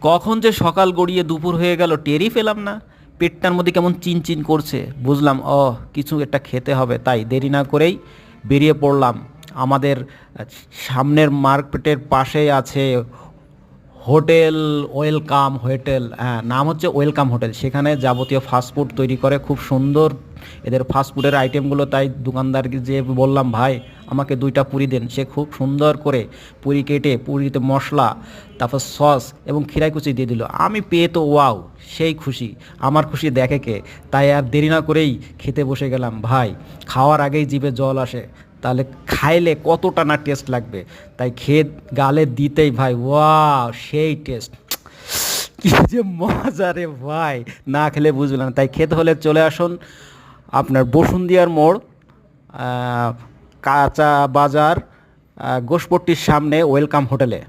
কখন যে সকাল গড়িয়ে দুপুর হয়ে গেল টেরই পেলাম না। পেটটার মধ্যে কেমন চিনচিন করছে, বুঝলাম কিছু একটা খেতে হবে, তাই দেরি না করেই বেরিয়ে পড়লাম। আমাদের সামনের মার্কেটের পাশেই আছে হোটেল ওয়েলকাম হোটেল, হ্যাঁ নাম হচ্ছে ওয়েলকাম হোটেল। সেখানে যাবতীয় ফাস্টফুড তৈরি করে, খুব সুন্দর এদের ফাস্টফুডের আইটেমগুলো। তাই দোকানদারকে যে বললাম, ভাই আমাকে 2টা পুরি দেন। সে খুব সুন্দর করে পুরি কেটে পুরিতে মশলা, তারপর সস এবং খিরাই কুচি দিয়ে দিল। আমি পেয়ে তো ওয়াও, সেই খুশি। আমার খুশি দেখে কে, তাই আর দেরি না করেই খেতে বসে গেলাম। ভাই খাওয়ার আগেই জিভে জল আসে, তাহলে খাইলে কতটা না টেস্ট লাগবে। তাই খেয়ে গালে দিতেই ভাই ওয়াও সেই টেস্ট, কি যে মজা রে ভাই, না খেলে বুঝলাম না। তাই খেতে হলে চলে আসুন আপনার বসুন্ধিয়ার মোড়, কাঁচা বাজার, গোশপট্টির সামনে ওয়েলকাম হোটেলে।